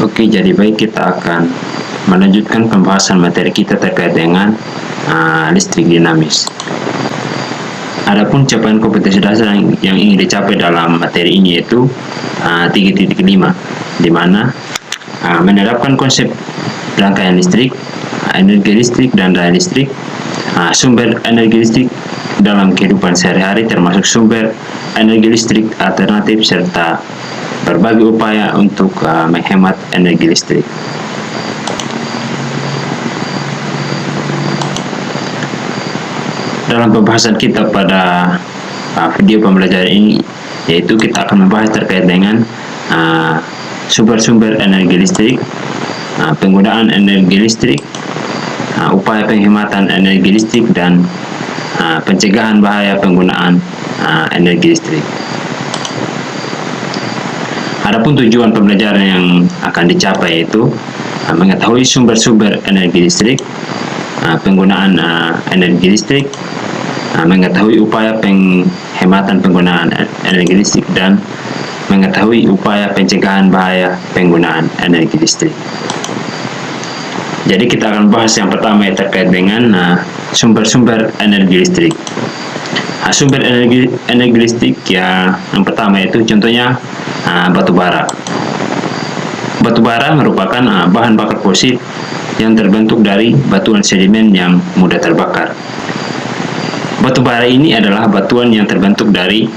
Oke, jadi baik, kita akan melanjutkan pembahasan materi kita terkait dengan listrik dinamis. Adapun capaian kompetensi dasar yang ingin dicapai dalam materi ini yaitu 3.5, di mana menerapkan konsep rangkaian listrik, energi listrik dan daya listrik, sumber energi listrik dalam kehidupan sehari-hari termasuk sumber energi listrik alternatif serta berbagai upaya untuk menghemat energi listrik. Dalam pembahasan kita pada video pembelajaran ini, yaitu kita akan membahas terkait dengan sumber-sumber energi listrik, penggunaan energi listrik, upaya penghematan energi listrik, dan pencegahan bahaya penggunaan energi listrik. Adapun tujuan pembelajaran yang akan dicapai yaitu mengetahui sumber-sumber energi listrik, penggunaan energi listrik, mengetahui upaya penghematan penggunaan energi listrik, dan mengetahui upaya pencegahan bahaya penggunaan energi listrik. Jadi kita akan bahas yang pertama terkait dengan sumber-sumber energi listrik. Sumber energi listrik yang pertama itu contohnya batu bara. Batu bara merupakan bahan bakar fosil yang terbentuk dari batuan sedimen yang mudah terbakar. Batu bara ini adalah batuan yang terbentuk dari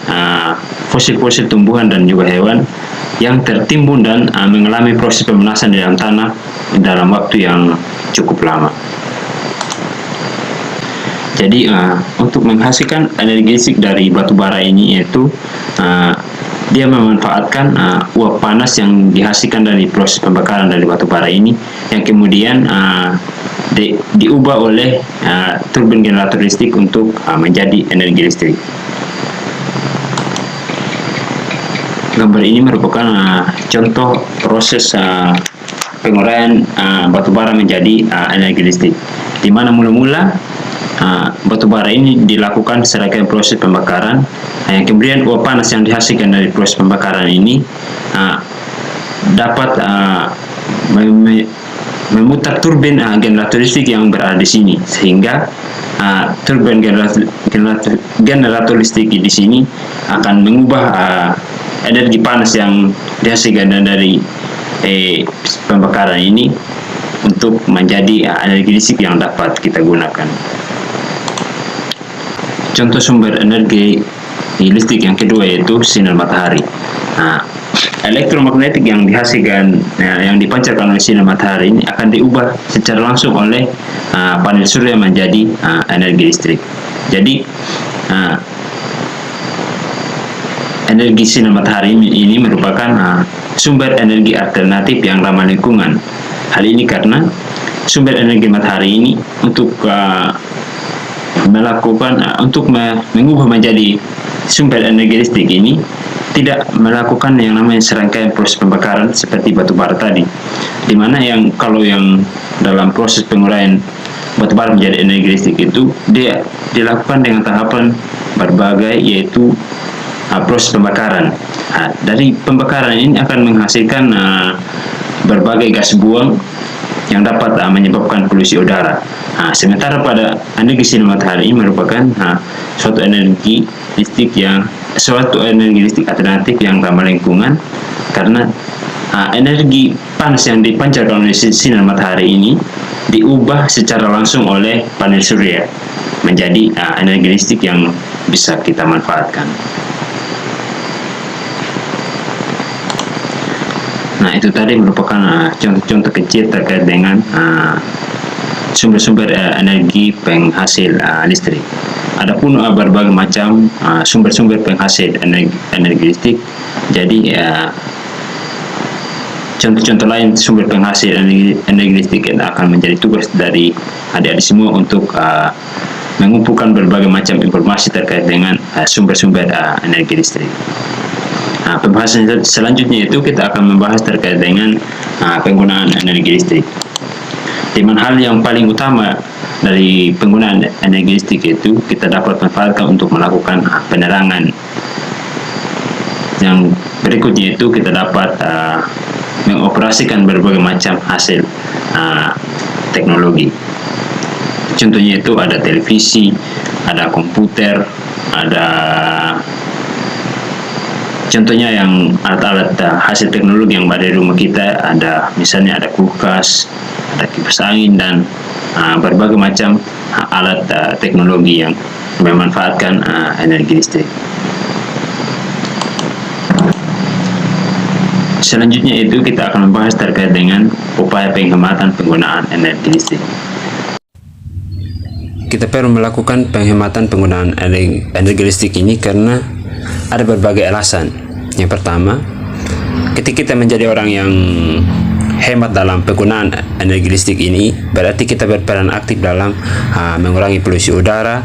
fosil-fosil tumbuhan dan juga hewan yang tertimbun dan mengalami proses pemanasan di dalam tanah dalam waktu yang cukup lama. Jadi untuk menghasilkan energi listrik dari batu bara ini yaitu dia memanfaatkan uap panas yang dihasilkan dari proses pembakaran dari batu bara ini yang kemudian diubah oleh turbin generator listrik untuk menjadi energi listrik. Gambar ini merupakan contoh proses penguraian batu bara menjadi energi listrik, di mana mula-mula batu bara ini dilakukan serangkaian proses pembakaran yang kemudian uap panas yang dihasilkan dari proses pembakaran ini dapat memutar turbin generator listrik yang berada di sini, sehingga turbin generator listrik di sini akan mengubah energi panas yang dihasilkan dari pembakaran ini untuk menjadi energi listrik yang dapat kita gunakan. Contoh sumber energi listrik yang kedua yaitu sinar matahari. Elektromagnetik yang dihasilkan yang dipancarkan oleh sinar matahari ini akan diubah secara langsung oleh panel surya menjadi energi listrik. Jadi energi sinar matahari ini merupakan sumber energi alternatif yang ramah lingkungan. Hal ini karena sumber energi matahari ini untuk mengubah menjadi sumber energi listrik ini tidak melakukan yang namanya serangkaian proses pembakaran seperti batu bara tadi, dimana kalau yang dalam proses penguraian batu bara menjadi energi listrik itu dia dilakukan dengan tahapan berbagai, yaitu proses pembakaran. Dari pembakaran ini akan menghasilkan berbagai gas buang yang dapat menyebabkan polusi udara. Sementara pada energi sinar matahari ini merupakan suatu energi listrik alternatif yang ramah lingkungan, karena energi panas yang dipancarkan oleh sinar matahari ini diubah secara langsung oleh panel surya menjadi energi listrik yang bisa kita manfaatkan. Nah, itu tadi merupakan contoh-contoh kecil terkait dengan sumber-sumber energi penghasil listrik. Adapun berbagai macam sumber-sumber penghasil energi listrik. Jadi contoh-contoh lain sumber penghasil energi listrik yang akan menjadi tugas dari adik-adik semua untuk mengumpulkan berbagai macam informasi terkait dengan sumber-sumber energi listrik. Pembahasan selanjutnya itu kita akan membahas terkait dengan penggunaan energi listrik. Di mana hal yang paling utama dari penggunaan energi listrik itu kita dapat manfaatkan untuk melakukan penerangan. Yang berikutnya itu kita dapat mengoperasikan berbagai macam hasil teknologi. Contohnya itu ada televisi, ada komputer, ada contohnya yang alat-alat hasil teknologi yang ada di rumah kita, ada misalnya ada kulkas, ada kipas angin, dan berbagai macam alat teknologi yang memanfaatkan energi listrik. Selanjutnya itu kita akan membahas terkait dengan upaya penghematan penggunaan energi listrik. Kita perlu melakukan penghematan penggunaan energi listrik ini karena ada berbagai alasan. Yang pertama, ketika kita menjadi orang yang hemat dalam penggunaan energi listrik ini, berarti kita berperan aktif dalam mengurangi polusi udara.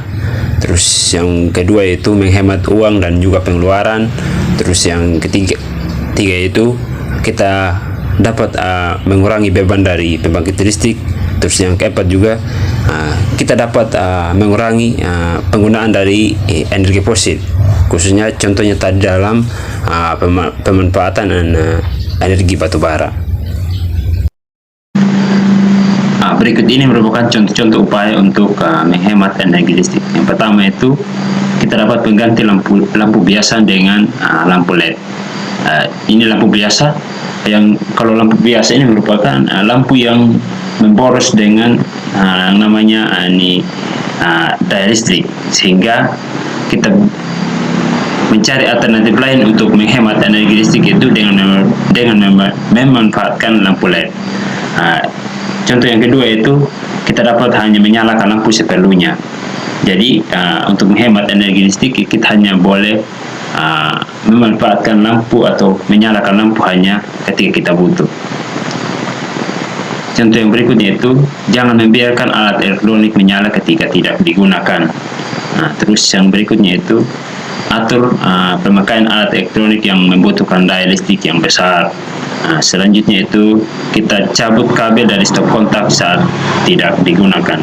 Terus yang kedua itu menghemat uang dan juga pengeluaran. Terus yang ketiga itu kita dapat mengurangi beban dari pembangkit listrik. Terus yang keempat juga kita dapat mengurangi penggunaan dari energi fosil, khususnya contohnya tadi dalam pemanfaatan energi batubara. Berikut ini merupakan contoh-contoh upaya untuk menghemat energi listrik. Yang pertama itu kita dapat mengganti lampu biasa dengan lampu LED. Ini lampu biasa, yang kalau lampu biasa ini merupakan lampu yang memboros dengan namanya daya listrik, sehingga kita mencari alternatif lain untuk menghemat energi listrik itu dengan memanfaatkan lampu LED. Contoh yang kedua itu kita dapat hanya menyalakan lampu seperlunya. Jadi untuk menghemat energi listrik kita hanya boleh memanfaatkan lampu atau menyalakan lampu hanya ketika kita butuh. Contoh yang berikutnya itu jangan membiarkan alat elektronik menyala ketika tidak digunakan. Terus yang berikutnya itu atur pemakaian alat elektronik yang membutuhkan daya listrik yang besar. Selanjutnya itu kita cabut kabel dari stop kontak saat tidak digunakan.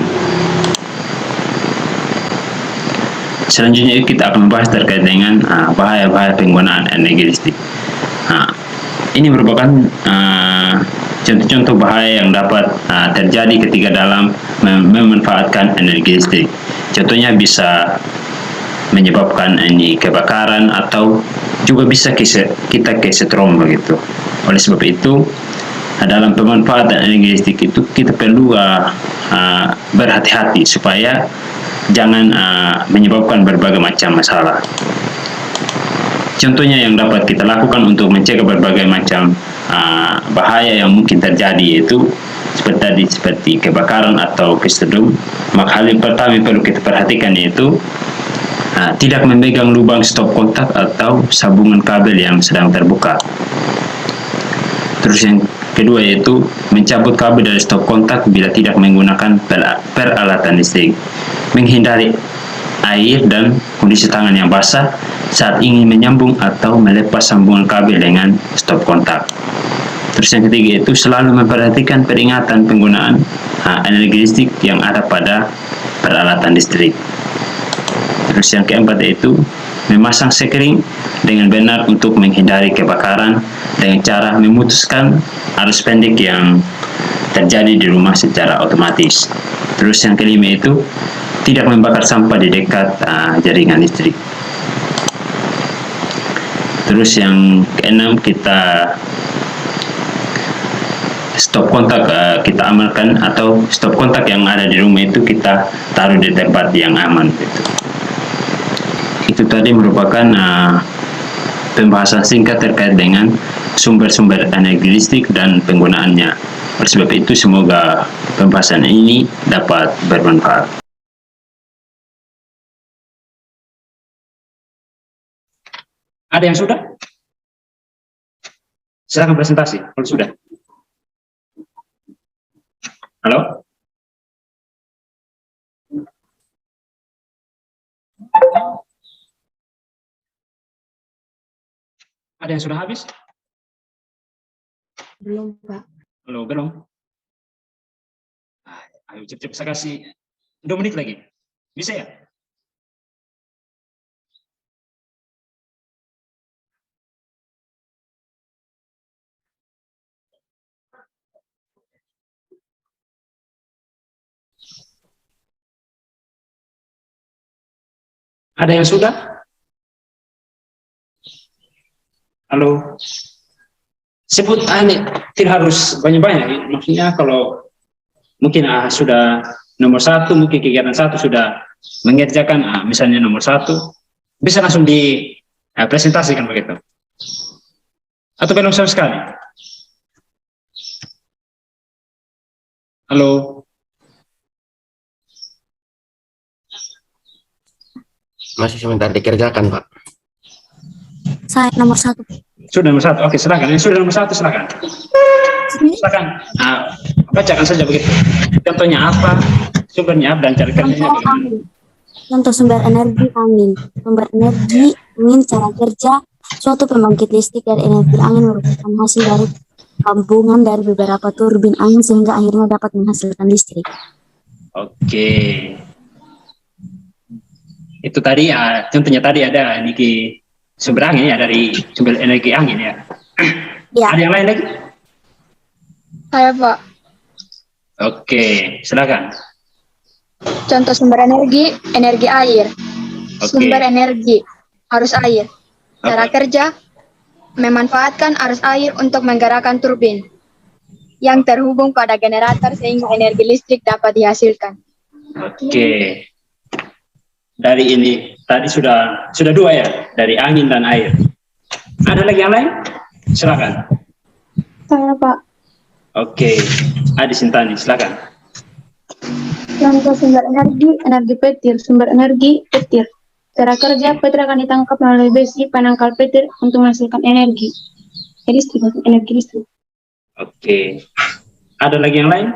Selanjutnya kita akan membahas terkait dengan bahaya-bahaya penggunaan energi listrik. Ini merupakan contoh-contoh bahaya yang dapat terjadi ketika dalam memanfaatkan energi listrik. Contohnya bisa menyebabkan kebakaran atau juga bisa kita kesetrum begitu. Oleh sebab itu dalam pemanfaatan energi listrik itu kita perlu berhati-hati supaya jangan menyebabkan berbagai macam masalah. Contohnya yang dapat kita lakukan untuk mencegah berbagai macam bahaya yang mungkin terjadi yaitu seperti kebakaran atau kesetrum. Maka hal yang pertama yang perlu kita perhatikan yaitu tidak memegang lubang stop kontak atau sambungan kabel yang sedang terbuka. Terus yang kedua yaitu mencabut kabel dari stop kontak bila tidak menggunakan peralatan listrik. Menghindari air dan kondisi tangan yang basah saat ingin menyambung atau melepas sambungan kabel dengan stop kontak. Terus yang ketiga itu selalu memperhatikan peringatan penggunaan energi listrik yang ada pada peralatan listrik. Terus yang keempat yaitu memasang sekring dengan benar untuk menghindari kebakaran dengan cara memutuskan arus pendek yang terjadi di rumah secara otomatis. Terus yang kelima itu tidak membakar sampah di dekat jaringan listrik. Terus yang keenam kita stop kontak kita amalkan, atau stop kontak yang ada di rumah itu kita taruh di tempat yang aman gitu. Itu tadi merupakan pembahasan singkat terkait dengan sumber-sumber energi listrik dan penggunaannya. Oleh sebab itu semoga pembahasan ini dapat bermanfaat. Ada yang sudah? Silakan presentasi kalau sudah. Halo? Ada yang sudah habis? Belum, Pak. Belum. Ayo cepat-cepat, saya kasih 2 menit lagi. Bisa ya? Ada yang sudah? Halo? Sebut tidak harus banyak-banyak. Maksudnya kalau mungkin sudah nomor satu, mungkin kegiatan satu sudah mengerjakan misalnya nomor satu, bisa langsung dipresentasikan begitu. Atau belum sama sekali? Halo? Masih sebentar dikerjakan, Pak. Saya nomor satu. Sudah nomor satu, oke silakan. Yang sudah nomor satu silakan. Silakan, bacakan saja begitu. Contohnya apa, sumbernya apa, dan cari kerjanya bagaimana. Contoh sumber energi angin. Sumber energi angin cara kerja. Suatu pembangkit listrik dari energi angin merupakan hasil dari gabungan dari beberapa turbin angin sehingga akhirnya dapat menghasilkan listrik. Oke. Itu tadi contohnya tadi ada energi sumber angin ya, dari sumber energi angin ya. Ya. Ada yang lain lagi? Saya, Pak. Oke, silakan. Contoh sumber energi, energi air. Oke. Sumber energi, arus air. Cara kerja, memanfaatkan arus air untuk menggerakkan turbin yang terhubung pada generator sehingga energi listrik dapat dihasilkan. Oke. Dari ini tadi sudah dua ya, dari angin dan air. Ada lagi yang lain? Silakan. Saya, Pak. Oke, Adi Sintani, silakan. Contoh sumber energi, energi petir. Sumber energi, petir. Cara kerja, petir akan ditangkap melalui besi penangkal petir untuk menghasilkan energi. Energi listrik. Oke. Ada lagi yang lain?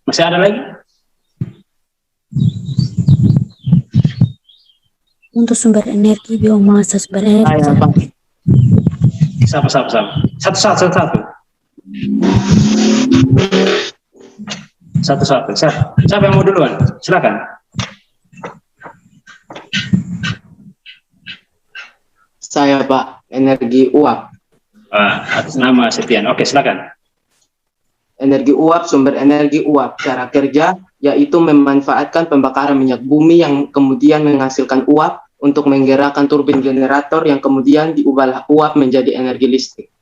Masih ada lagi? Untuk sumber energi biomasa, sumber energi. Sama. Satu. Siapa yang mau duluan? Silakan. Saya, Pak, energi uap. Atas nama Setian. Oke, silakan. Energi uap, sumber energi uap. Cara kerja yaitu memanfaatkan pembakaran minyak bumi yang kemudian menghasilkan uap untuk menggerakkan turbin generator yang kemudian diubah uap menjadi energi listrik.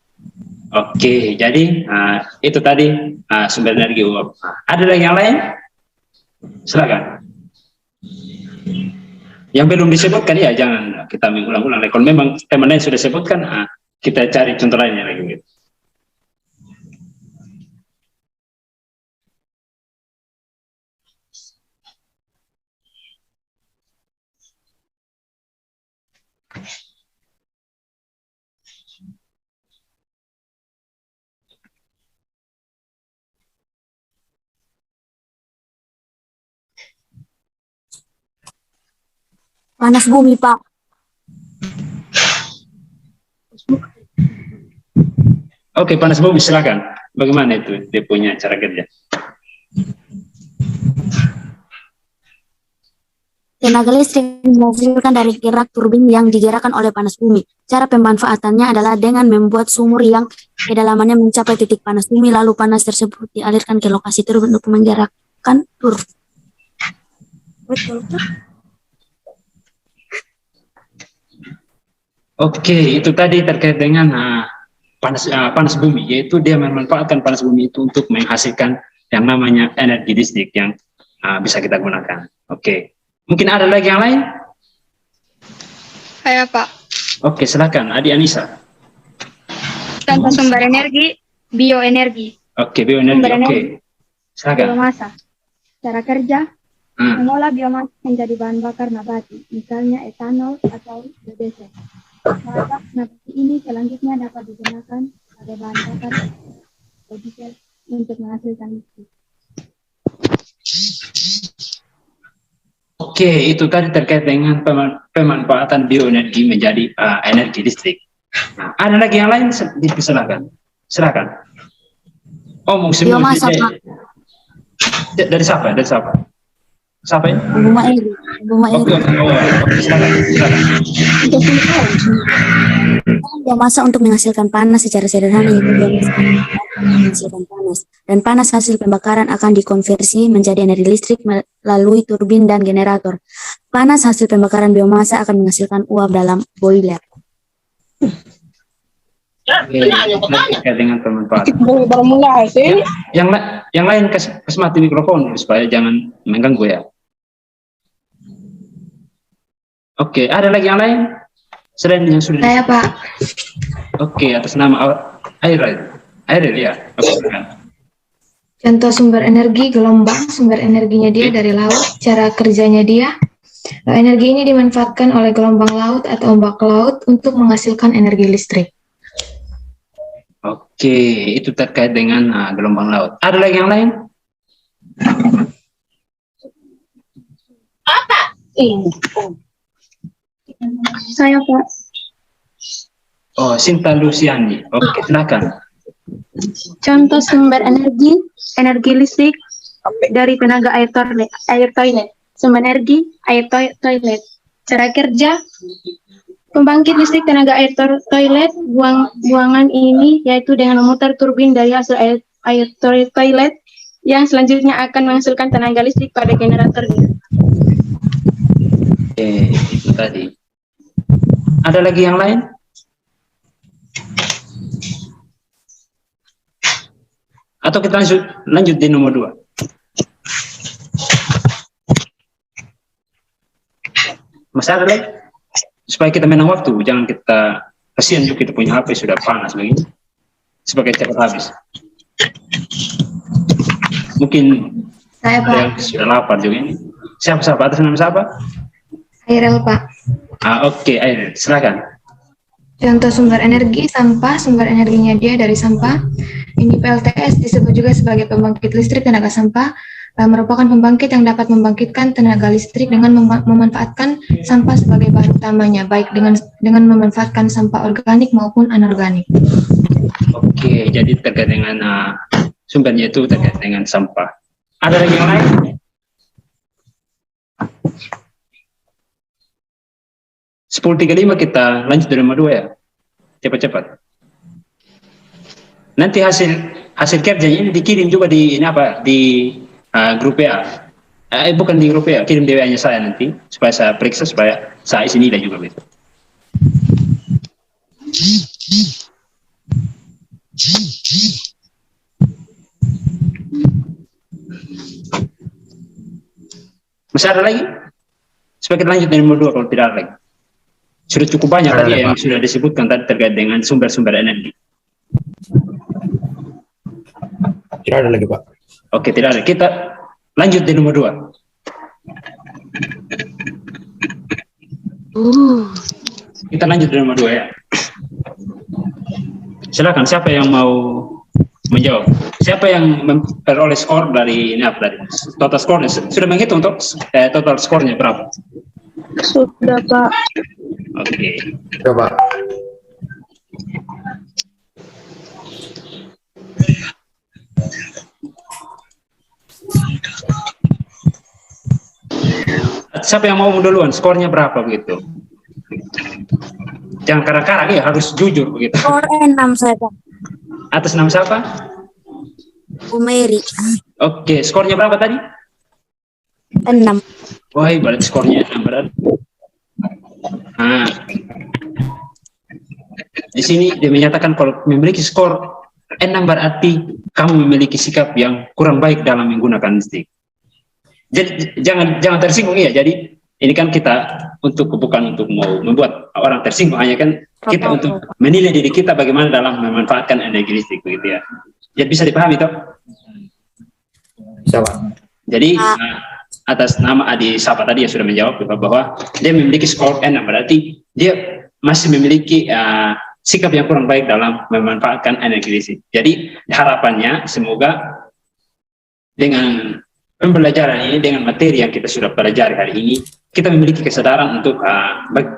Oke, jadi itu tadi sumber energi uap. Ada lagi yang lain? Silakan. Yang belum disebutkan ya jangan kita mengulang-ulang. Kalau memang teman lain sudah sebutkan, kita cari contoh lainnya lagi. Panas bumi, Pak. Oke, panas bumi silakan. Bagaimana itu dia punya cara kerja? Tenaga listrik dihasilkan dari gerak turbin yang digerakkan oleh panas bumi. Cara pemanfaatannya adalah dengan membuat sumur yang kedalamannya mencapai titik panas bumi, lalu panas tersebut dialirkan ke lokasi turbin untuk menggerakkan turbin. Betul. Oke, itu tadi terkait dengan panas bumi, yaitu dia memanfaatkan panas bumi itu untuk menghasilkan yang namanya energi listrik yang bisa kita gunakan. Oke, mungkin ada lagi yang lain? Saya, Pak. Oke, silakan, Adi Anissa. Contoh sumber energi, bioenergi. Oke, bioenergi. Oke, silakan. Biomasa. Cara kerja, mengolah biomasa menjadi bahan bakar nabati, misalnya etanol atau biodiesel. Maka nabati ini selanjutnya dapat digunakan sebagai bahan bakar biodiesel untuk menghasilkan listrik. Oke, itu tadi terkait dengan pemanfaatan bioenergi menjadi energi listrik. Nah, ada lagi yang lain? Silakan. Silakan. Omong semua. Biomasa, Pak. Dari siapa? Dari siapa? Siapa ya? Bu Maeri. Bu Maeri. Oke, silakan. biomasa untuk menghasilkan panas secara sederhana yaitu biomasa menghasilkan panas. Dan panas hasil pembakaran akan dikonversi menjadi energi listrik melalui turbin dan generator. Panas hasil pembakaran biomasa akan menghasilkan uap dalam boiler. Terkait dengan pemanfaatan. Baru mulai sih. Yang lain kasih mati mikrofon supaya jangan mengganggu ya. Oke, ada lagi yang lain selain yang sudah. Saya Pak. Oke, atas nama Airel ya. Oke. Contoh sumber energi gelombang, sumber energinya dia dari laut, cara kerjanya dia. Energi ini dimanfaatkan oleh gelombang laut atau ombak laut untuk menghasilkan energi listrik. Oke, itu terkait dengan gelombang laut. Ada lagi yang lain? Saya Pak. Oh, Sinta Luciani. Oke, silakan. Contoh sumber energi listrik dari tenaga air toilet. Sumber energi, air toilet. Cara kerja, pembangkit listrik tenaga air toilet, buangan ini yaitu dengan memutar turbin dari hasil air toilet yang selanjutnya akan menghasilkan tenaga listrik pada generatornya. Oke, itu tadi. Ada lagi yang lain? Atau kita lanjut di nomor 2. Masih ada lagi? Supaya kita menang waktu, jangan kita kasihan juga kita punya HP sudah panas begini. Sebagai cepat habis. Mungkin Saya ada Pak. yang sudah lapar juga ini. Siapa? Atas nama siapa? Airel Pak. Oke, Airel, silakan. Contoh sumber energi sampah, sumber energinya dia dari sampah. Ini PLTS disebut juga sebagai pembangkit listrik tenaga sampah, merupakan pembangkit yang dapat membangkitkan tenaga listrik dengan memanfaatkan sampah sebagai bahan utamanya, baik dengan memanfaatkan sampah organik maupun anorganik. Oke, jadi terkait dengan sumbernya itu terkait dengan sampah. Ada lagi yang lain? Sepuluh 10.35 kita lanjut dari nomor 2 ya. Cepat-cepat. Nanti hasil kerjanya ini dikirim juga di grup WA. Bukan di grup WA, kirim di WA-nya saya nanti supaya saya periksa supaya saya isi nilai juga gitu. Masih ada lagi? Supaya kita lanjut dari nomor 2 kalau tidak ada lagi. Sudah cukup banyak tadi yang sudah disebutkan tadi terkait dengan sumber-sumber energi. Tidak ada lagi, Pak. Oke, tidak ada. Kita lanjut di nomor 2. Kita lanjut di nomor 2 ya. Silakan, siapa yang mau menjawab? Siapa yang memperoleh skor dari total skornya? Sudah menghitung untuk total skornya berapa? Sudah Pak. Oke. Coba. Siapa yang mau duluan? Skornya berapa begitu? Jangan karang-karang ya, harus jujur begitu. Skor 6 saya Pak. Atas nama siapa? Umeri. Oke, skornya berapa tadi? 6. Wah, berarti skornya 6 berarti. Nah, di sini dia menyatakan kalau memiliki skor 6 berarti kamu memiliki sikap yang kurang baik dalam menggunakan listrik. Jadi jangan tersinggung ya. Jadi ini kan kita bukan untuk mau membuat orang tersinggung, hanya kan kita untuk menilai diri kita bagaimana dalam memanfaatkan energi listrik begitu ya. Jadi bisa dipahami toh? Bisa, Pak. Jadi atas nama Adi Sapa tadi yang sudah menjawab bahwa dia memiliki skor 6 berarti dia masih memiliki sikap yang kurang baik dalam memanfaatkan energi listrik. Jadi harapannya semoga dengan pembelajaran ini, dengan materi yang kita sudah pelajari hari ini, kita memiliki kesadaran untuk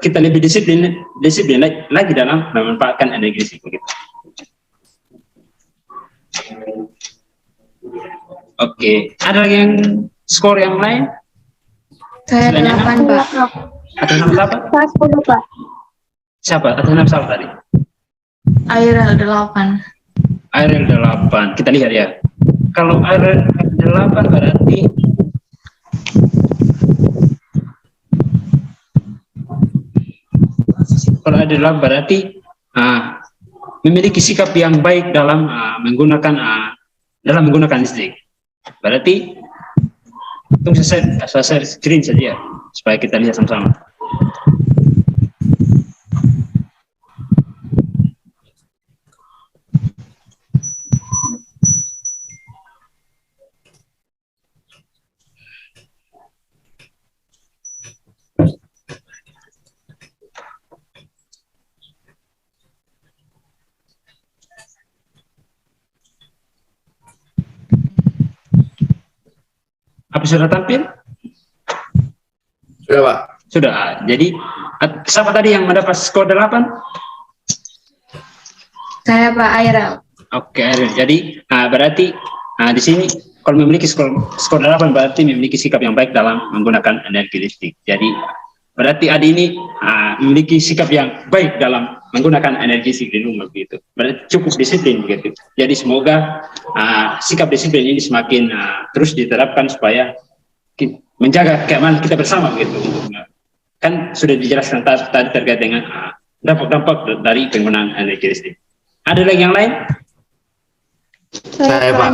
kita lebih disiplin lagi dalam memanfaatkan energi listrik begitu. Oke, ada lagi yang skor yang lain? Saya 8 Pak. Atas nama siapa? Saya 10 Pak. Siapa? Atas nama siapa tadi? ARL 8. ARL 8. Kita lihat ya. Kalau ARL 8 berarti memiliki sikap yang baik dalam menggunakan listrik. Berarti tunggu saya share screen saja supaya kita lihat sama-sama. Apa sudah tampil? Sudah, Pak. Sudah. Jadi, siapa tadi yang mendapat skor 8? Saya Pak ARL. Oke, jadi berarti di sini kalau memiliki skor 8 berarti memiliki sikap yang baik dalam menggunakan energi listrik. Jadi, berarti Adi ini memiliki sikap yang baik dalam menggunakan energi listrik di rumah begitu. Berarti cukup disiplin begitu. Jadi semoga sikap disiplin ini semakin terus diterapkan supaya menjaga keamanan kita bersama begitu. Kan sudah dijelaskan tadi terkait dengan dampak-dampak dari penggunaan energi listrik. Ada lagi yang lain? Saya, Pak.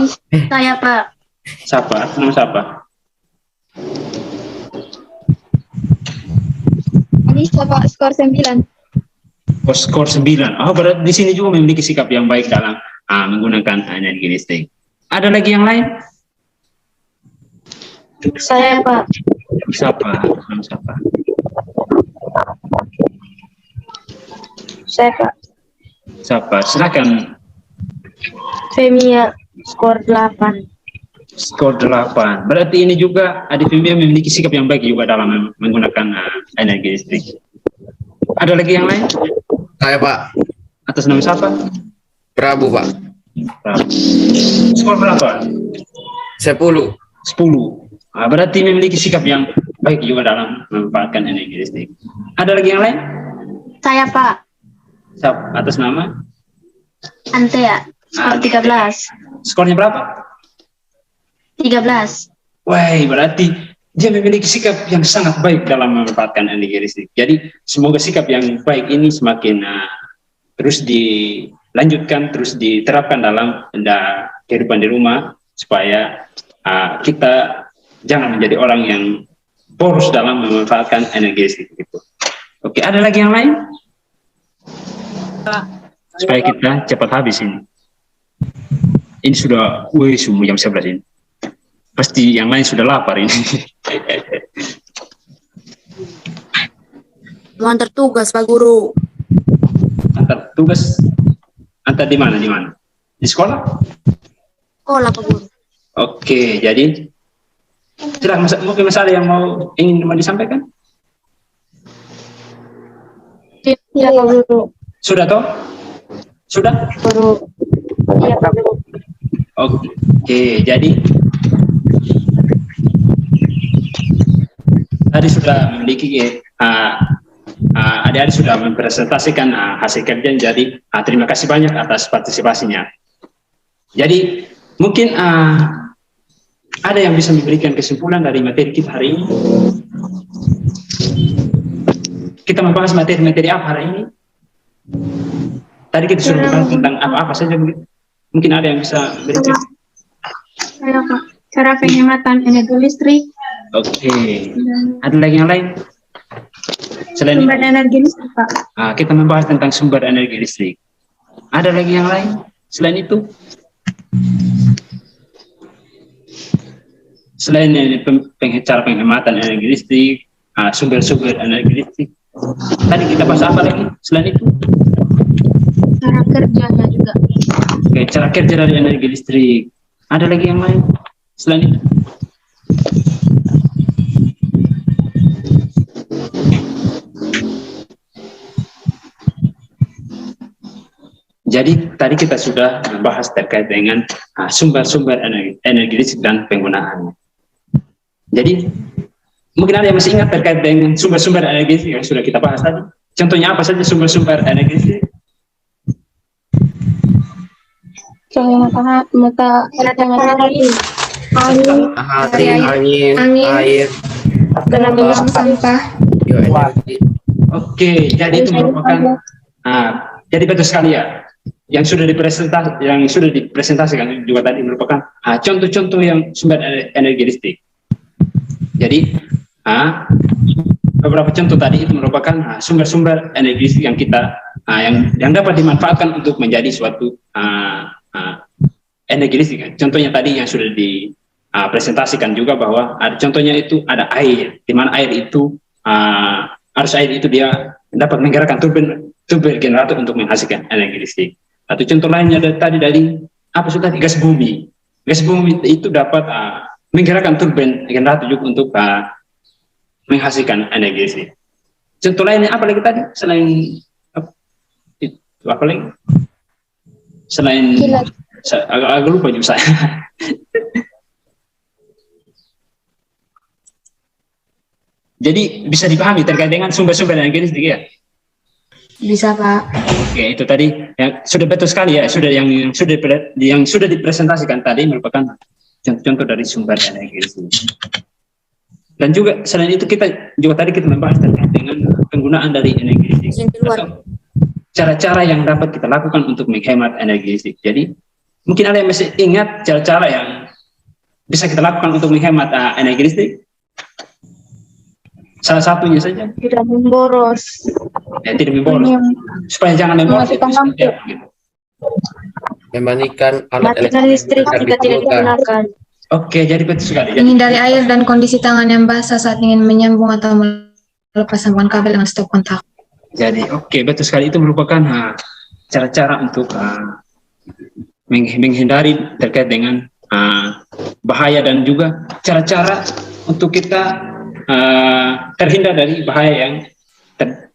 Saya, Pak. Siapa? Nama siapa? Anissa, Pak, skor 9. Oh, skor 9. Oh, berarti di sini juga memiliki sikap yang baik dalam menggunakan energi listrik. Ada lagi yang lain? Saya, Pak. Siapa? Nama siapa? Saya, Pak. Siapa? Silakan. Femia, skor 8. Skor 8. Berarti ini juga Adik Femia memiliki sikap yang baik juga dalam menggunakan energi listrik. Ada lagi yang lain? Saya, Pak. Atas nama siapa? Prabu, Pak. Skor berapa? 10. 10. Berarti memiliki sikap yang baik juga dalam memanfaatkan energi listrik. Ada lagi yang lain? Saya, Pak. Atas nama? Antea, skor 13. Skornya berapa? 13. Wah, berarti dia memiliki sikap yang sangat baik dalam memanfaatkan energi listrik. Jadi semoga sikap yang baik ini semakin terus dilanjutkan, terus diterapkan dalam kehidupan di rumah supaya kita jangan menjadi orang yang boros dalam memanfaatkan energi listrik. Gitu. Oke, ada lagi yang lain? Supaya kita cepat habis ini. Ini sudah, semua jam 11 ini. Pasti yang lain sudah lapar ini. Mau antar tugas, Pak Guru. Antar tugas? Antar di mana? Di mana? Di sekolah? Sekolah, Pak Guru. Oke, jadi silakan, mungkin masalah yang ingin disampaikan? Iya, Pak Guru. Sudah toh? Sudah? Guru. Iya, Pak Guru. Oke, jadi tadi sudah memiliki adik-adik sudah mempresentasikan hasil kerja, jadi terima kasih banyak atas partisipasinya. Jadi mungkin ada yang bisa memberikan kesimpulan dari materi kita hari ini. Kita membahas materi-materi apa hari ini? Tadi kita sudah membahas tentang apa saja, mungkin ada yang bisa berikan. Saya, Pak. Cara penghematan energi listrik. Oke. Ada lagi yang lain? Selain Sumber energi listrik, Pak. Kita membahas tentang sumber energi listrik. Ada lagi yang lain selain itu? Selain cara penghematan energi listrik, sumber-sumber energi listrik. Tadi kita bahas apa lagi selain itu? Cara kerjanya juga. Oke, cara kerja dari energi listrik. Ada lagi yang lain selain itu? Jadi tadi kita sudah membahas terkait dengan sumber-sumber energi listrik dan penggunaannya. Jadi mungkin ada yang masih ingat terkait dengan sumber-sumber energi listrik yang sudah kita bahas tadi. Contohnya apa saja sumber-sumber energi listrik? cahaya matahari, angin, angin, air, tenaga sampah. bioenergi. Oke, jadi itu merupakan jadi betul sekali ya. Yang sudah dipresentasikan juga tadi merupakan contoh-contoh yang sumber energi listrik. Jadi beberapa contoh tadi itu merupakan sumber-sumber energi listrik yang kita yang dapat dimanfaatkan untuk menjadi suatu energi listrik. Contohnya tadi yang sudah dipresentasikan juga bahwa contohnya itu ada air, di mana air itu arus air itu dia dapat menggerakkan turbin generator untuk menghasilkan energi listrik. Atau contoh lainnya tadi dari gas bumi. Gas bumi itu dapat menggerakkan turbin generator juga untuk menghasilkan energi listrik. Contoh lainnya apa lagi tadi selain apa lagi? Selain agak lupa juga saya. Jadi bisa dipahami terkait dengan sumber-sumber energi listrik ya? Bisa, Pak. Oke, itu tadi yang sudah betul sekali ya, yang sudah dipresentasikan tadi merupakan contoh-contoh dari sumber energi listrik. Dan juga selain itu kita membahas terkait dengan penggunaan dari energi listrik. Atau cara-cara yang dapat kita lakukan untuk menghemat energi listrik. Jadi mungkin ada yang masih ingat cara-cara yang bisa kita lakukan untuk menghemat energi listrik. Salah satunya saja. Tidak memboros. Tidak memboros. Supaya jangan memboros. Mematikan alat matikan listrik jika tidak digunakan. Oke, jadi betul sekali. Menghindari air dan kondisi tangan yang basah saat ingin menyambung atau melepas sambungan kabel dengan stop kontak. Jadi betul sekali, itu merupakan cara-cara untuk menghindari terkait dengan bahaya, dan juga cara-cara untuk kita terhindar dari bahaya yang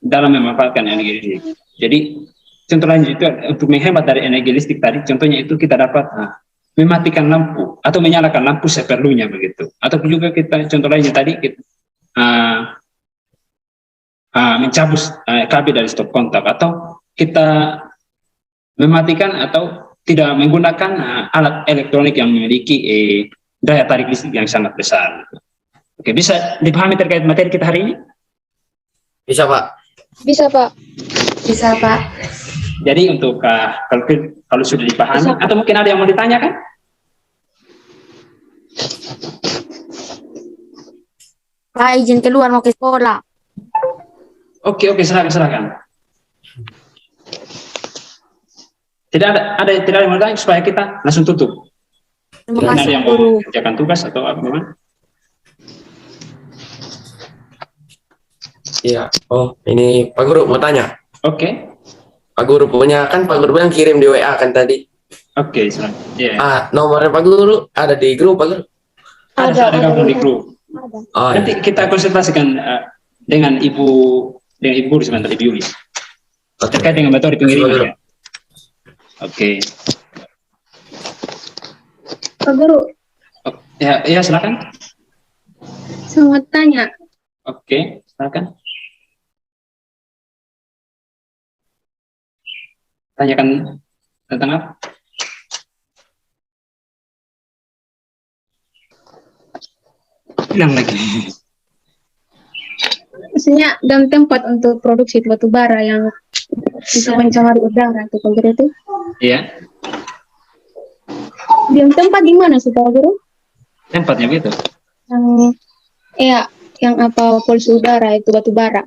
dalam memanfaatkan energi listrik. Jadi contoh lain itu untuk menghemat dari energi listrik tadi, contohnya itu kita dapat mematikan lampu atau menyalakan lampu seperlunya begitu. Atau juga kita contoh lainnya tadi kita mencabut kabel dari stop kontak, atau kita mematikan atau tidak menggunakan alat elektronik yang memiliki daya tarik listrik yang sangat besar. Oke, bisa dipahami terkait materi kita hari ini? Bisa, Pak. Bisa, Pak. Bisa, Pak. Jadi untuk kalau sudah dipahami, atau mungkin ada yang mau ditanyakan? Pak, izin keluar mau ke sekolah. Oke, silakan. Tidak ada yang mau tanya supaya kita langsung tutup. Terima Ada kasih, yang mau Guru. kerjakan tugas atau apa? Iya. Oh, ini Pak Guru mau tanya. Oke. Pak Guru punya, kan Pak Guru yang kirim di WA kan tadi. Oke, silakan. Yeah. Nomornya Pak Guru ada di grup, Pak Guru. Ada gabung di grup. Oh, Nanti kita konsultasikan dengan Ibu sebentar, Ibu Yuli. Terkait dengan metode pengiriman. Oke. Pak Guru, Ya, silakan. saya mau tanya. Oke, silakan. Tanyakan tentang apa? Bilang lagi. Maksudnya dalam tempat untuk produksi batu bara yang bisa mencemari udara itu, Pak Guru itu. Iya. Dalam tempat di mana sih, Pak Guru? Tempatnya begitu. Yang apa polusi udara itu batu bara.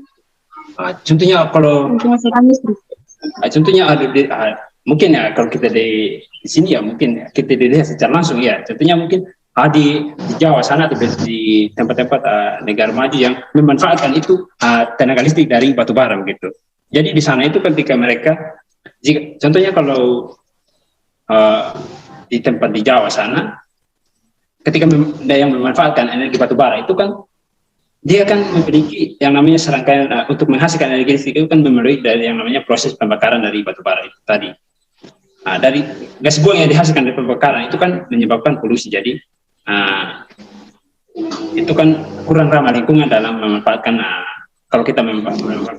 Contohnya kalau contohnya ada mungkin ya kalau kita di sini ya mungkin kita dilihat secara langsung ya. Contohnya mungkin di Jawa sana atau di tempat-tempat negara maju yang memanfaatkan itu tenaga listrik dari batu bara begitu. Jadi di sana itu ketika mereka contohnya kalau di tempat di Jawa sana ketika yang memanfaatkan energi batu bara itu kan dia kan memiliki yang namanya serangkaian untuk menghasilkan energi listrik itu kan memenuhi dari yang namanya proses pembakaran dari batu bara itu tadi. Dari gas buang yang dihasilkan dari pembakaran itu kan menyebabkan polusi. Jadi itu kan kurang ramah lingkungan dalam memanfaatkan kalau kita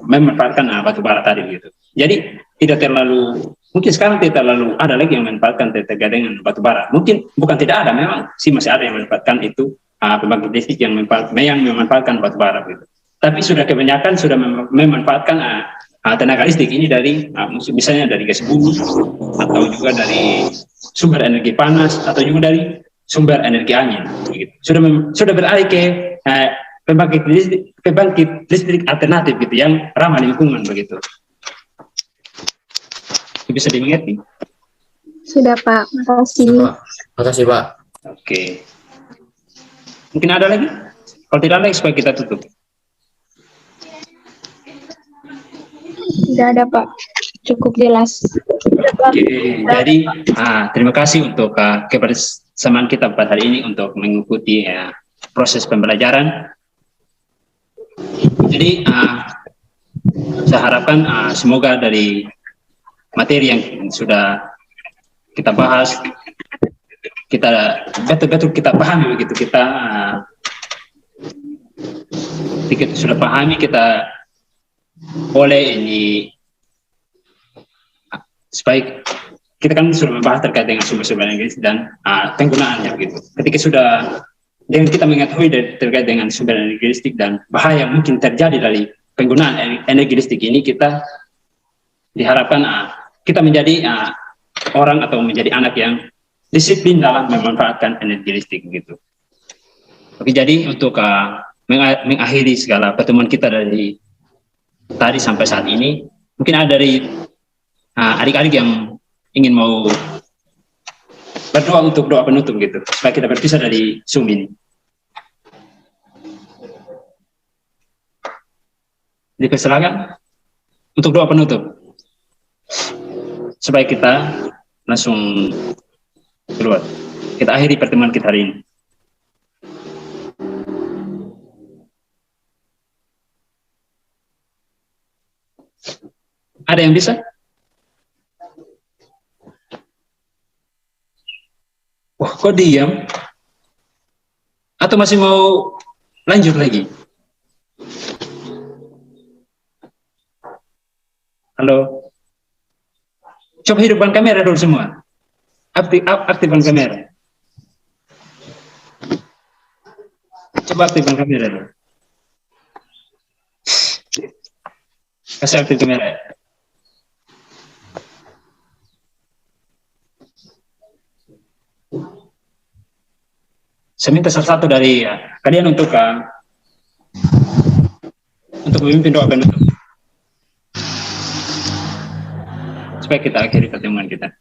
memanfaatkan batu bara tadi gitu. Jadi tidak terlalu, mungkin sekarang tidak terlalu ada lagi yang memanfaatkan terkait dengan batu bara. Mungkin bukan tidak ada, memang sih masih ada yang memanfaatkan itu pembangkit listrik yang memanfaatkan batu bara gitu. Tapi sudah kebanyakan sudah memanfaatkan tenaga listrik ini dari misalnya dari gas bumi atau juga dari sumber energi panas atau juga dari sumber energi angin. Gitu. Sudah beralih ke pembangkit listrik alternatif gitu yang ramah lingkungan begitu. Bisa dimengerti? Sudah Pak, makasih. Makasih Pak. Oke. Mungkin ada lagi? Kalau tidak ada, supaya kita tutup. Tidak ada Pak, cukup jelas. Oke. Jadi terima kasih untuk kebersamaan kita pada hari ini untuk mengikuti proses pembelajaran. Jadi saya harapkan semoga dari materi yang sudah kita bahas, kita betul-betul kita pahami begitu, kita sudah pahami, kita boleh ini supaya kita kan sudah membahas terkait dengan sumber-sumber energi dan penggunaannya begitu. Ketika sudah dengan kita mengetahui terkait dengan sumber energi listrik dan bahaya yang mungkin terjadi dari penggunaan energi listrik ini, kita diharapkan kita menjadi orang atau menjadi anak yang disiplin dalam memanfaatkan energi listrik gitu. Oke, jadi untuk mengakhiri segala pertemuan kita dari tadi sampai saat ini, mungkin ada dari adik-adik yang ingin mau berdoa untuk doa penutup gitu, supaya kita berpisah dari Zoom ini. Dipersilakan untuk doa penutup, supaya kita langsung keluar. Kita akhiri pertemuan kita hari ini. Ada yang bisa? Wah, kok diam? Atau masih mau lanjut lagi? Halo? Coba hidupkan kamera dulu semua. Aktifkan kamera. Coba aktifkan kamera dulu. Kasih aktif kamera. Saya minta salah satu dari kalian untuk memimpin doa penutup, supaya kita akhiri pertemuan kita.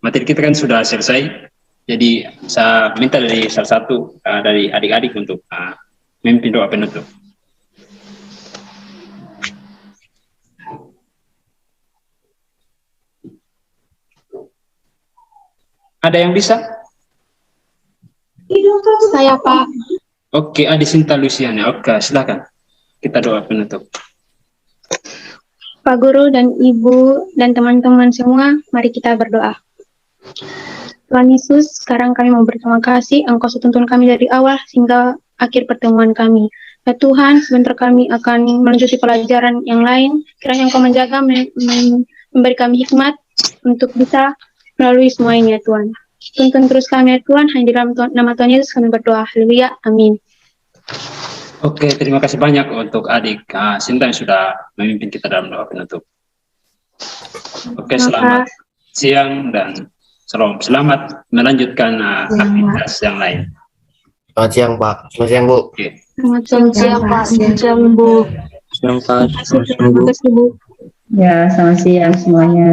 Materi kita kan sudah selesai, jadi saya minta dari salah satu dari adik-adik untuk memimpin doa penutup. Ada yang bisa? Saya Pak. Oke, Adi Sinta Luciana. Oke, silakan. Kita doa penutup. Pak Guru dan Ibu dan teman-teman semua, mari kita berdoa. Tuhan Yesus, sekarang kami mau berterima kasih, Engkau tuntun kami dari awal hingga akhir pertemuan kami. Ya Tuhan, sebentar kami akan melanjuti pelajaran yang lain. Kiranya Engkau menjaga, memberi kami hikmat untuk bisa melalui semua ini ya Tuhan. Tuntun terus kami ya Tuhan, hanya di dalam nama Tuhan Yesus kami berdoa. Haleluya, amin. Oke, terima kasih banyak untuk adik Sinta yang sudah memimpin kita dalam doa penutup. Oke, selamat siang dan selamat melanjutkan aktivitas yang lain. Selamat siang Pak. Selamat siang Bu. Oke. Selamat siang Pak. Selamat siang Bu. Selamat Pak. Terima kasih Bu. Ya, selamat siang semuanya.